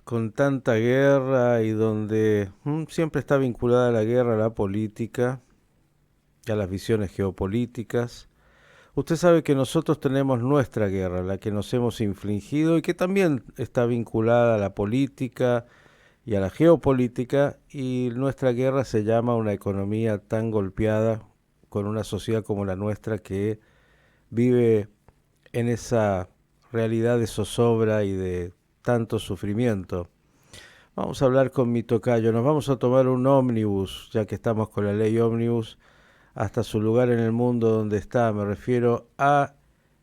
con tanta guerra y donde siempre está vinculada la guerra a la política y a las visiones geopolíticas. Usted sabe que nosotros tenemos nuestra guerra, la que nos hemos infligido y que también está vinculada a la política y a la geopolítica, y nuestra guerra se llama una economía tan golpeada con una sociedad como la nuestra que vive en esa realidad de zozobra y de tanto sufrimiento. Vamos a hablar con mi tocayo, nos vamos a tomar un ómnibus, ya que estamos con la ley ómnibus, hasta su lugar en el mundo donde está. Me refiero a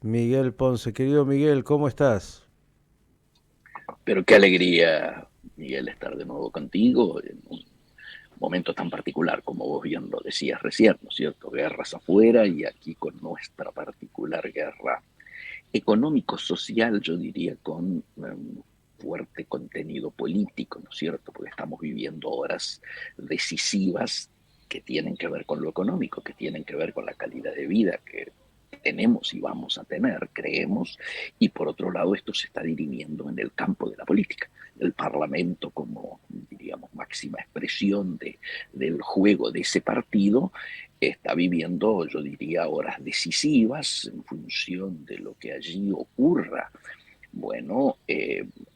Miguel Ponce. Querido Miguel, ¿cómo estás? Pero qué alegría, Miguel, estar de nuevo contigo en un momento tan particular como vos bien lo decías recién, ¿no es cierto? Guerras afuera y aquí con nuestra particular guerra económico-social, yo diría, con fuerte contenido político, ¿no es cierto? Porque estamos viviendo horas decisivas que tienen que ver con lo económico, que tienen que ver con la calidad de vida que tenemos y vamos a tener, creemos, y por otro lado esto se está dirimiendo en el campo de la política. El Parlamento como, diríamos, máxima expresión del juego de ese partido está viviendo, yo diría, horas decisivas en función de lo que allí ocurra. Bueno,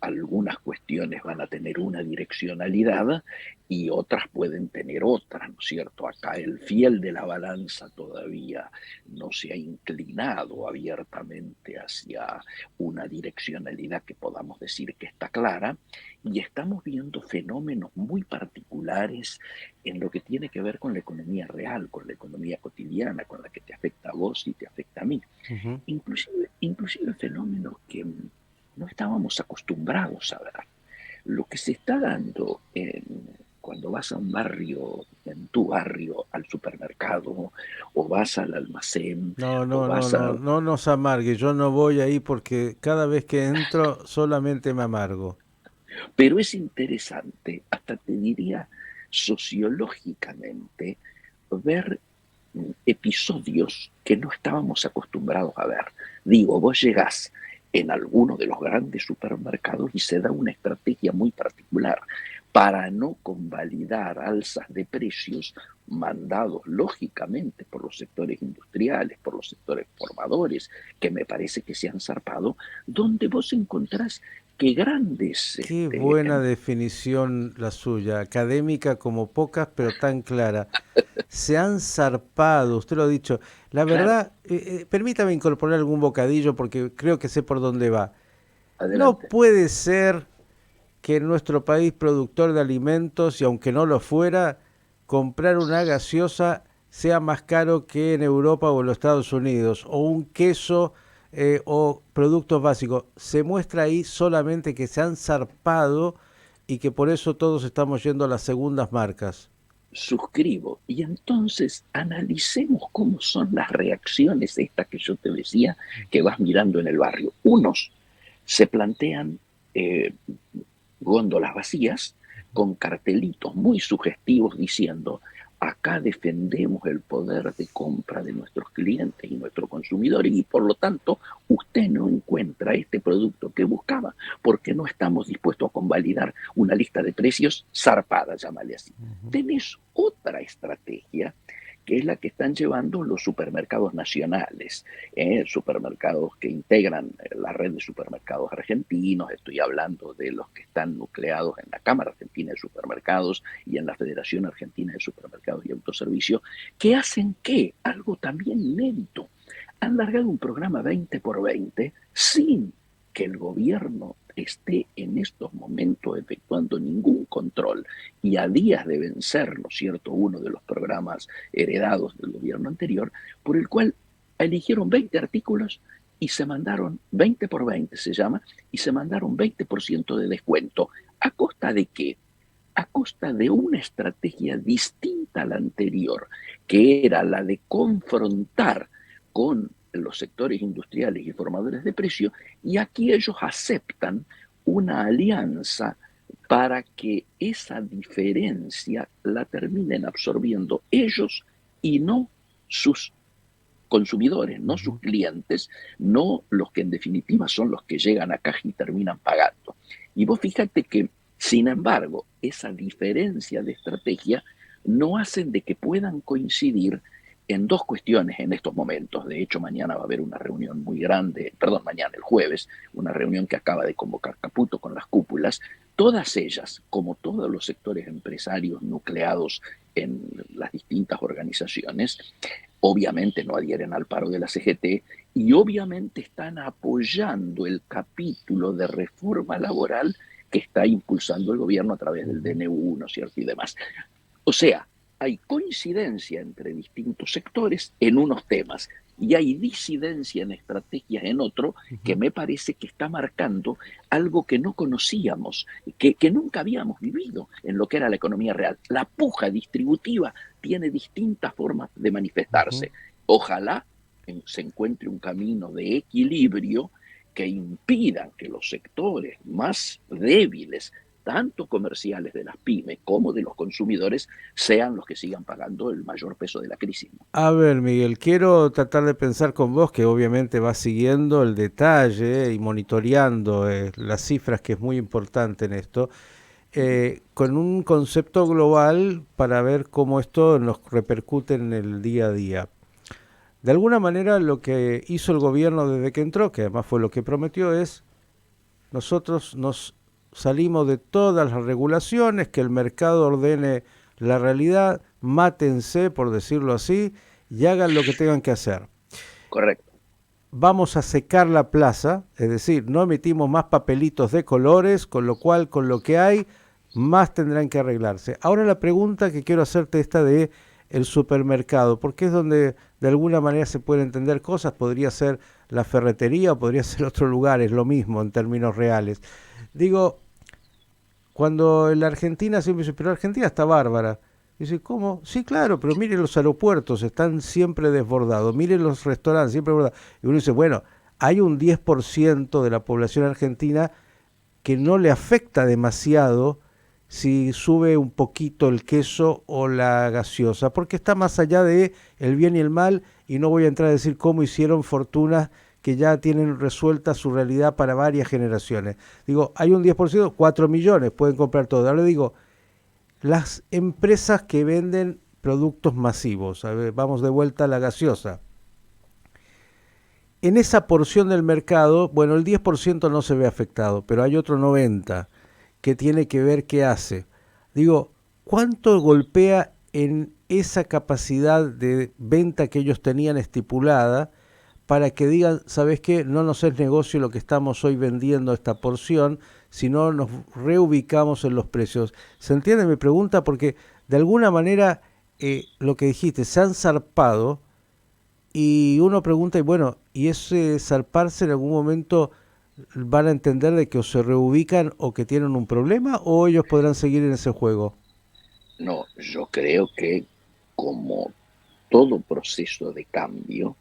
algunas cuestiones van a tener una direccionalidad y otras pueden tener otra, ¿no es cierto? Acá el fiel de la balanza todavía no se ha inclinado abiertamente hacia una direccionalidad que podamos decir que está clara, y estamos viendo fenómenos muy particulares en lo que tiene que ver con la economía real, con la economía cotidiana, con la que te afecta a vos y te afecta a mí. Ujú. Inclusive fenómenos que no estábamos acostumbrados a ver. Lo que se está dando cuando vas a un barrio, en tu barrio, al supermercado, o vas al almacén, No, o no, no, vas no, a... no nos amargue. Yo no voy ahí porque cada vez que entro solamente me amargo. Pero es interesante, hasta te diría sociológicamente, ver episodios que no estábamos acostumbrados a ver. Digo, vos llegás en alguno de los grandes supermercados y se da una estrategia muy particular para no convalidar alzas de precios mandados lógicamente por los sectores industriales, por los sectores formadores, que me parece que se han zarpado, donde vos encontrás que grandes Qué buena definición la suya, académica como pocas, pero tan clara. Se han zarpado, usted lo ha dicho. La claro, verdad, permítame incorporar algún bocadillo porque creo que sé por dónde va. No adelante. puede ser que en nuestro país productor de alimentos, y aunque no lo fuera, comprar una gaseosa sea más caro que en Europa o en los Estados Unidos, o un queso o productos básicos. Se muestra ahí solamente que se han zarpado y que por eso todos estamos yendo a las segundas marcas. Suscribo. Y entonces analicemos cómo son las reacciones estas que yo te decía que vas mirando en el barrio. Unos se plantean eh, góndolas vacías con cartelitos muy sugestivos diciendo: acá defendemos el poder de compra de nuestros clientes y nuestros consumidores, y por lo tanto usted no encuentra este producto que buscaba porque no estamos dispuestos a convalidar una lista de precios zarpada, llámale así. Ujú. Tenés otra estrategia que es la que están llevando los supermercados nacionales, supermercados que integran la red de supermercados argentinos. Estoy hablando de los que están nucleados en la Cámara Argentina de Supermercados y en la Federación Argentina de Supermercados y Autoservicio, que hacen que, algo también inédito, han largado un programa 20 por 20 sin que el gobierno esté en estos momentos efectuando ningún control, y a días de vencer, ¿no es cierto?, uno de los programas heredados del gobierno anterior, por el cual eligieron 20 artículos y se mandaron 20 por 20, se llama, y se mandaron 20% de descuento. ¿A costa de qué? A costa de una estrategia distinta a la anterior, que era la de confrontar con los sectores industriales y formadores de precio, y aquí ellos aceptan una alianza para que esa diferencia la terminen absorbiendo ellos y no sus consumidores, no sus Ujú, clientes, no los que en definitiva son los que llegan a caja y terminan pagando. Y vos fíjate que, sin embargo, esa diferencia de estrategia no hacen de que puedan coincidir en dos cuestiones en estos momentos. De hecho, mañana va a haber una reunión muy grande, perdón, mañana, el jueves, una reunión que acaba de convocar Caputo con las cúpulas. Todas ellas, como todos los sectores empresarios nucleados en las distintas organizaciones, obviamente no adhieren al paro de la CGT y obviamente están apoyando el capítulo de reforma laboral que está impulsando el gobierno a través del ujú, DNU, ¿no es cierto? Y demás. O sea, hay coincidencia entre distintos sectores en unos temas y hay disidencia en estrategias en otro que ujú. me parece que está marcando algo que no conocíamos, que nunca habíamos vivido en lo que era la economía real. La puja distributiva tiene distintas formas de Ujú. manifestarse. Ojalá se encuentre un camino de equilibrio que impidan que los sectores más débiles, tanto comerciales de las pymes como de los consumidores, sean los que sigan pagando el mayor peso de la crisis. A ver, Miguel, quiero tratar de pensar con vos, que obviamente vas siguiendo el detalle y monitoreando las cifras, que es muy importante en esto, con un concepto global para ver cómo esto nos repercute en el día a día. De alguna manera, lo que hizo el gobierno desde que entró, que además fue lo que prometió, es nosotros nos salimos de todas las regulaciones, que el mercado ordene la realidad, mátense, por decirlo así, y hagan lo que tengan que hacer. Correcto. Vamos a secar la plaza, es decir, no emitimos más papelitos de colores, con lo cual, con lo que hay, más tendrán que arreglarse. Ahora la pregunta que quiero hacerte esta de el supermercado, porque es donde de alguna manera se pueden entender cosas, podría ser la ferretería o podría ser otro lugar, es lo mismo en términos reales. Digo, cuando en la Argentina siempre dice, pero Argentina está bárbara. Dice, ¿cómo? Sí, claro, pero miren los aeropuertos, están siempre desbordados, miren los restaurantes, siempre desbordados. Y uno dice, bueno, hay un 10% de la población argentina que no le afecta demasiado si sube un poquito el queso o la gaseosa, porque está más allá de el bien y el mal, y no voy a entrar a decir cómo hicieron fortunas que ya tienen resuelta su realidad para varias generaciones. Digo, hay un 10%, 4 millones pueden comprar todo. Ahora digo, las empresas que venden productos masivos, a ver, vamos de vuelta a la gaseosa. En esa porción del mercado, bueno, el 10% no se ve afectado, pero hay otro 90% que tiene que ver qué hace. Digo, ¿cuánto golpea en esa capacidad de venta que ellos tenían estipulada para que digan, ¿sabes qué? No nos es negocio lo que estamos hoy vendiendo esta porción, sino nos reubicamos en los precios. ¿Se entiende mi pregunta? Porque de alguna manera lo que dijiste, se han zarpado y uno pregunta, y bueno, ¿y ese zarparse en algún momento van a entender de que o se reubican o que tienen un problema o ellos podrán seguir en ese juego? No, yo creo que como todo proceso de cambio,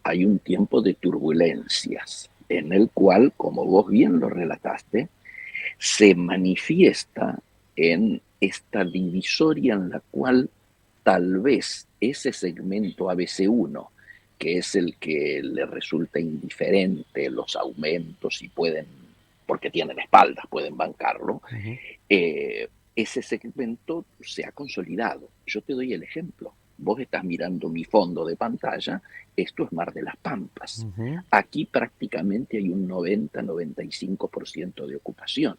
hay un tiempo de turbulencias en el cual, como vos bien lo relataste, se manifiesta en esta divisoria en la cual tal vez ese segmento ABC1, que es el que le resulta indiferente los aumentos y pueden, porque tienen espaldas, pueden bancarlo, Ujú, ese segmento se ha consolidado. Yo te doy el ejemplo. Vos estás mirando mi fondo de pantalla, esto es Mar de las Pampas. ujú. Aquí prácticamente hay un 90-95% de ocupación.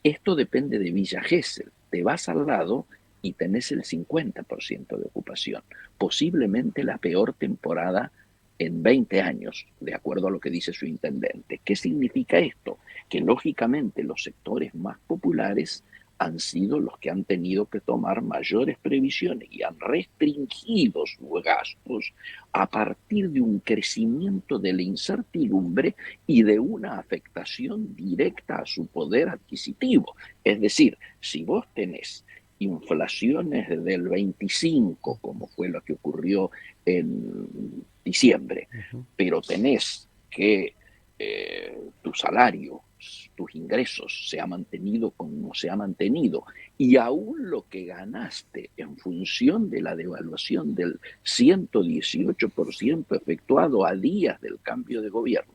Esto depende de Villa Gesell. Te vas al lado y tenés el 50% de ocupación. Posiblemente la peor temporada en 20 años, de acuerdo a lo que dice su intendente. ¿Qué significa esto? Que lógicamente los sectores más populares han sido los que han tenido que tomar mayores previsiones y han restringido sus gastos a partir de un crecimiento de la incertidumbre y de una afectación directa a su poder adquisitivo. Es decir, si vos tenés inflaciones del 25, como fue lo que ocurrió en diciembre, Ujú. pero tenés que tu salario tus ingresos se ha mantenido como se ha mantenido, y aún lo que ganaste en función de la devaluación del 118% efectuado a días del cambio de gobierno,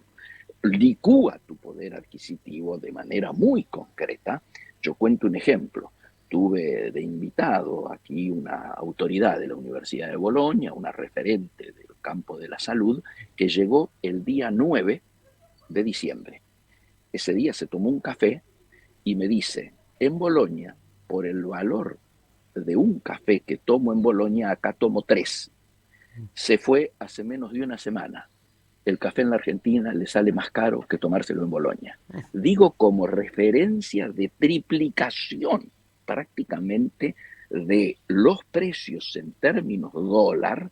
licúa tu poder adquisitivo de manera muy concreta. Yo cuento un ejemplo. Tuve de invitado aquí una autoridad de la Universidad de Bolonia, una referente del campo de la salud, que llegó el día 9 de diciembre. Ese día se tomó un café y me dice, en Bolonia, por el valor de un café que tomo en Bolonia, acá tomo 3. Se fue hace menos de una semana. El café en la Argentina le sale más caro que tomárselo en Bolonia. Digo como referencia de triplicación prácticamente de los precios en términos dólar,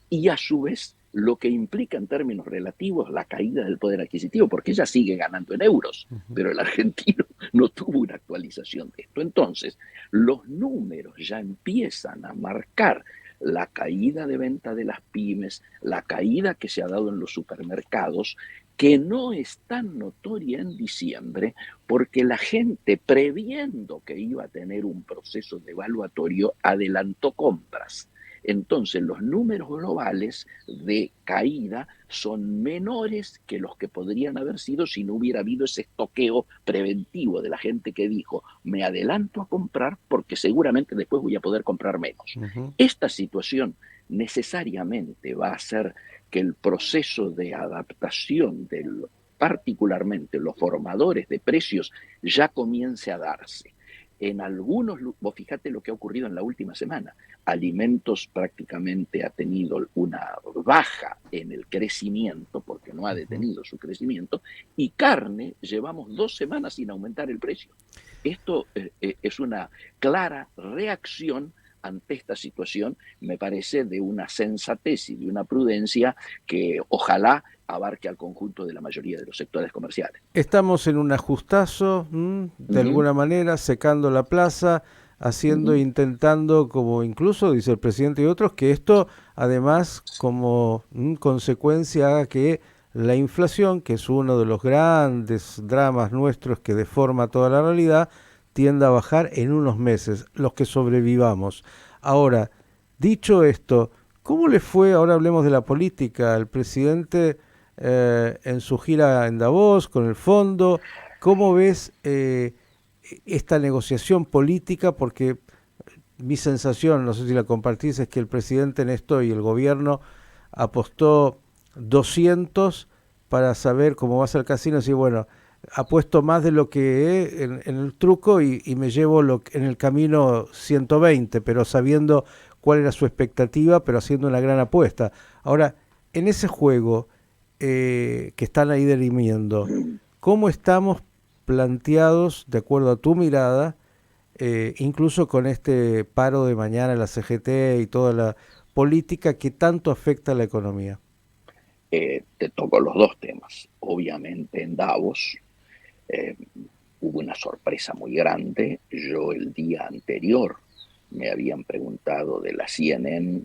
y a su vez lo que implica en términos relativos la caída del poder adquisitivo, porque ella sigue ganando en euros, pero el argentino no tuvo una actualización de esto. Entonces, los números ya empiezan a marcar la caída de venta de las pymes, la caída que se ha dado en los supermercados, que no es tan notoria en diciembre, porque la gente, previendo que iba a tener un proceso devaluatorio, adelantó compras. Entonces los números globales de caída son menores que los que podrían haber sido si no hubiera habido ese estoqueo preventivo de la gente que dijo, me adelanto a comprar porque seguramente después voy a poder comprar menos. Esta situación necesariamente va a hacer que el proceso de adaptación particularmente los formadores de precios ya comience a darse. En algunos, vos fíjate lo que ha ocurrido en la última semana. Alimentos prácticamente ha tenido una baja en el crecimiento, porque no ha detenido su crecimiento, y carne llevamos 2 semanas sin aumentar el precio. Esto es una clara reacción ante esta situación, me parece, de una sensatez y de una prudencia que ojalá abarque al conjunto de la mayoría de los sectores comerciales. Estamos en un ajustazo, de alguna manera, secando la plaza, haciendo, intentando, como incluso dice el presidente y otros, que esto además como consecuencia haga que la inflación, que es uno de los grandes dramas nuestros que deforma toda la realidad, tienda a bajar en unos meses, los que sobrevivamos. Ahora, dicho esto, ¿cómo le fue, ahora hablemos de la política, al presidente en su gira en Davos con el fondo? ¿Cómo ves esta negociación política? Porque mi sensación, no sé si la compartís, es que el presidente en esto y el gobierno apostó 200 para saber cómo va a ser el casino, y bueno, apuesto más de lo que en el truco y me llevo en el camino 120, pero sabiendo cuál era su expectativa, pero haciendo una gran apuesta. Ahora, en ese juego que están ahí dirimiendo, ¿cómo estamos planteados, de acuerdo a tu mirada, incluso con este paro de mañana en la CGT y toda la política que tanto afecta a la economía? Te toco los dos temas. Obviamente en Davos eh, hubo una sorpresa muy grande. Yo el día anterior me habían preguntado de la CNN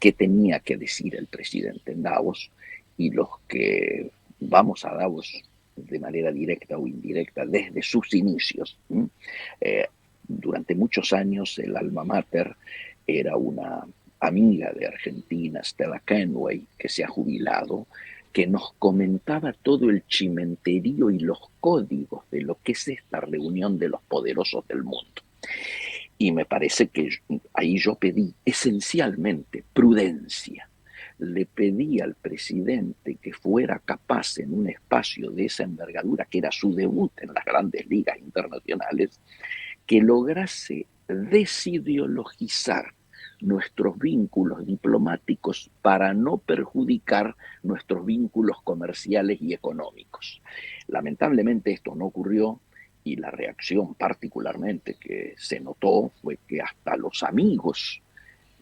qué tenía que decir el presidente en Davos, y los que vamos a Davos de manera directa o indirecta desde sus inicios. Eh, durante muchos años el alma mater era una amiga de Argentina, Stella Kenway, que se ha jubilado, que nos comentaba todo el chimenterío y los códigos de lo que es esta reunión de los poderosos del mundo. Y me parece que ahí yo pedí esencialmente prudencia. Le pedí al presidente que fuera capaz en un espacio de esa envergadura, que era su debut en las grandes ligas internacionales, que lograse desideologizar nuestros vínculos diplomáticos para no perjudicar nuestros vínculos comerciales y económicos. Lamentablemente esto no ocurrió, y la reacción particularmente que se notó fue que hasta los amigos,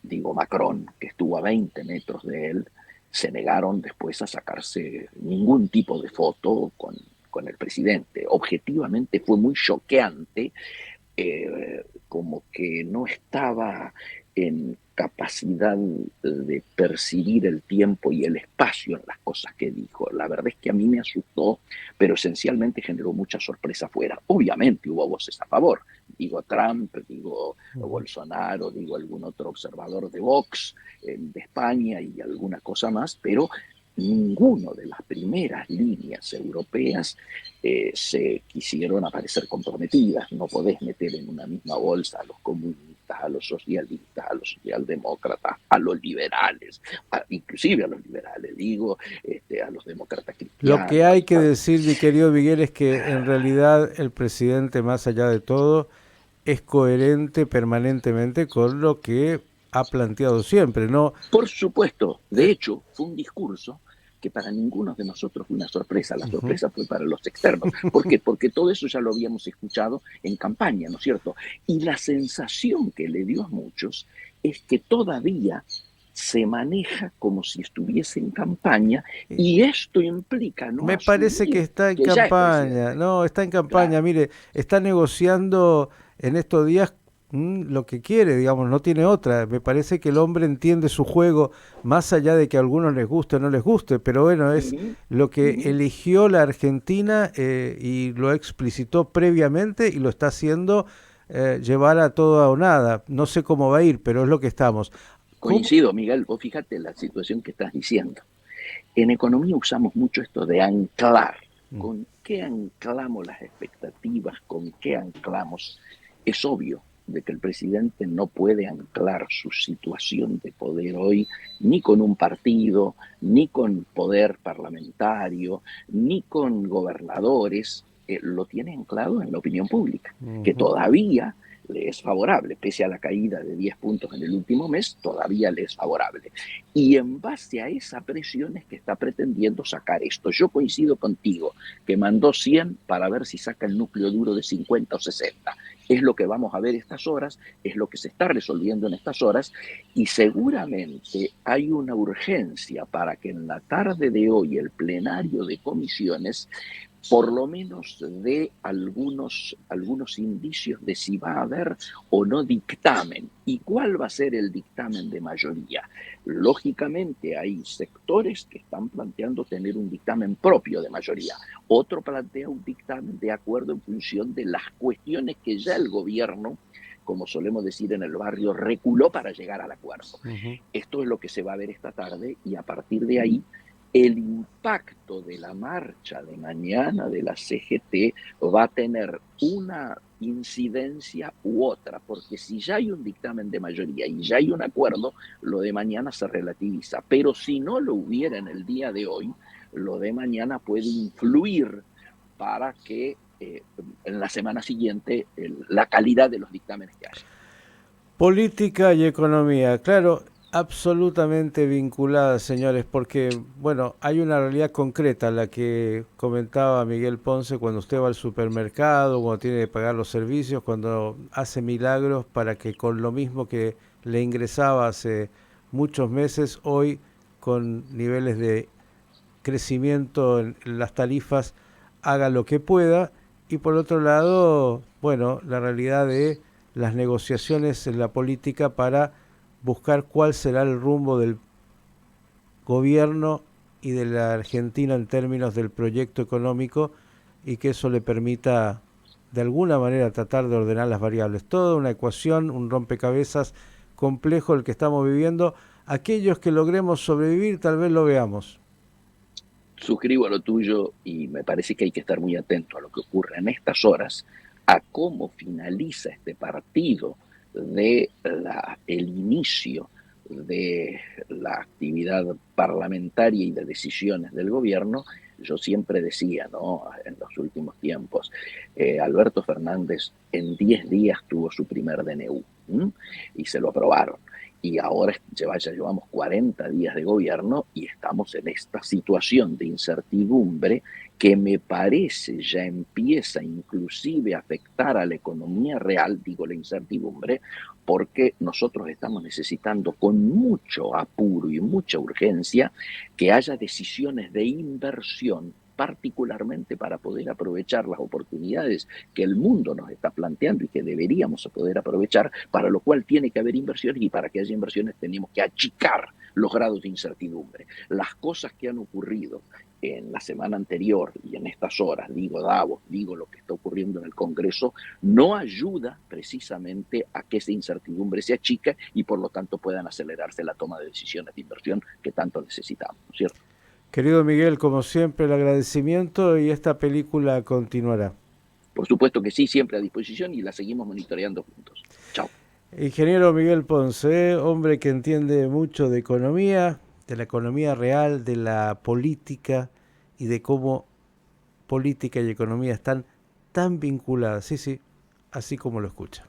digo Macron, que estuvo a 20 metros de él, se negaron después a sacarse ningún tipo de foto con el presidente. Objetivamente fue muy choqueante, como que no estaba en capacidad de percibir el tiempo y el espacio en las cosas que dijo. La verdad es que a mí me asustó, pero esencialmente generó mucha sorpresa afuera. Obviamente hubo voces a favor. Digo Trump, digo Ujú. Bolsonaro, digo algún otro observador de Vox, de España y alguna cosa más, pero ninguno de las primeras líneas europeas se quisieron aparecer comprometidas. No podés meter en una misma bolsa a los comunistas, a los socialistas, a los socialdemócratas, a los liberales, inclusive a los liberales, digo, a los demócratas Lo que hay cristianos. que decir, mi querido Miguel, es que en realidad el presidente, más allá de todo, es coherente permanentemente con lo que ha planteado siempre, ¿no? Por supuesto, de Eh, hecho, fue un discurso que para ninguno de nosotros fue una sorpresa. La Ujú. sorpresa fue para los externos. ¿Por qué? Porque todo eso ya lo habíamos escuchado en campaña, ¿no es cierto? Y la sensación que le dio a muchos es que todavía se maneja como si estuviese en campaña Eh, y esto implica no Me parece que asumir está en que ya es campaña, presidente. no, está en Claro. campaña, mire, está negociando en estos días lo que quiere, digamos, no tiene otra. Me parece que el hombre entiende su juego, más allá de que a algunos les guste o no les guste, pero bueno, Uh es -huh, lo uh que -huh. eligió la Argentina y lo explicitó previamente y lo está haciendo llevar a todo o nada. No sé cómo va a ir, pero es lo que estamos. ¿Cómo? Coincido, Miguel, vos fíjate la situación que estás diciendo. En economía usamos mucho esto de anclar. Mm. ¿Con qué anclamos las expectativas? ¿Con qué anclamos? Es obvio de que el presidente no puede anclar su situación de poder hoy ni con un partido, ni con poder parlamentario, ni con gobernadores. Lo tiene anclado en la opinión pública, que Ujú. todavía le es favorable, pese a la caída de 10 puntos en el último mes, todavía le es favorable. Y en base a esa presión es que está pretendiendo sacar esto. Yo coincido contigo, que mandó 100 para ver si saca el núcleo duro de 50 o 60. Es lo que vamos a ver estas horas, es lo que se está resolviendo en estas horas, y seguramente hay una urgencia para que en la tarde de hoy el plenario de comisiones por lo menos de algunos indicios de si va a haber o no dictamen. ¿Y cuál va a ser el dictamen de mayoría? Lógicamente hay sectores que están planteando tener un dictamen propio de mayoría. Otro plantea un dictamen de acuerdo en función de las cuestiones que ya el gobierno, como solemos decir en el barrio, reculó para llegar al acuerdo. Ujú. Esto es lo que se va a ver esta tarde y a partir de ahí el impacto de la marcha de mañana de la CGT va a tener una incidencia u otra, porque si ya hay un dictamen de mayoría y ya hay un acuerdo, lo de mañana se relativiza. Pero si no lo hubiera en el día de hoy, lo de mañana puede influir para que en la semana siguiente la calidad de los dictámenes que haya. Política y economía, claro, absolutamente vinculadas, señores, porque, bueno, hay una realidad concreta, la que comentaba Miguel Ponce, cuando usted va al supermercado, cuando tiene que pagar los servicios, cuando hace milagros para que con lo mismo que le ingresaba hace muchos meses, hoy con niveles de crecimiento en las tarifas haga lo que pueda. Y por otro lado, bueno, la realidad de las negociaciones en la política para buscar cuál será el rumbo del gobierno y de la Argentina en términos del proyecto económico y que eso le permita de alguna manera tratar de ordenar las variables. Toda una ecuación, un rompecabezas complejo el que estamos viviendo. Aquellos que logremos sobrevivir tal vez lo veamos. Suscribo a lo tuyo y me parece que hay que estar muy atento a lo que ocurre en estas horas, a cómo finaliza este partido de el inicio de la actividad parlamentaria y de decisiones del gobierno. Yo siempre decía, ¿no? En los últimos tiempos, Alberto Fernández en 10 días tuvo su primer DNU, ¿m? Y se lo aprobaron y ahora ya llevamos 40 días de gobierno y estamos en esta situación de incertidumbre que me parece ya empieza inclusive a afectar a la economía real, digo la incertidumbre, porque nosotros estamos necesitando con mucho apuro y mucha urgencia que haya decisiones de inversión particularmente para poder aprovechar las oportunidades que el mundo nos está planteando y que deberíamos poder aprovechar, para lo cual tiene que haber inversiones, y para que haya inversiones tenemos que achicar los grados de incertidumbre. Las cosas que han ocurrido en la semana anterior y en estas horas, digo Davos, digo lo que está ocurriendo en el Congreso, no ayuda precisamente a que esa incertidumbre se achique y por lo tanto puedan acelerarse la toma de decisiones de inversión que tanto necesitamos, ¿no es cierto? Querido Miguel, como siempre, el agradecimiento y esta película continuará. Por supuesto que sí, siempre a disposición, y la seguimos monitoreando juntos. Chao. Ingeniero Miguel Ponce, hombre que entiende mucho de economía, de la economía real, de la política y de cómo política y economía están tan vinculadas, sí, sí, así como lo escucha.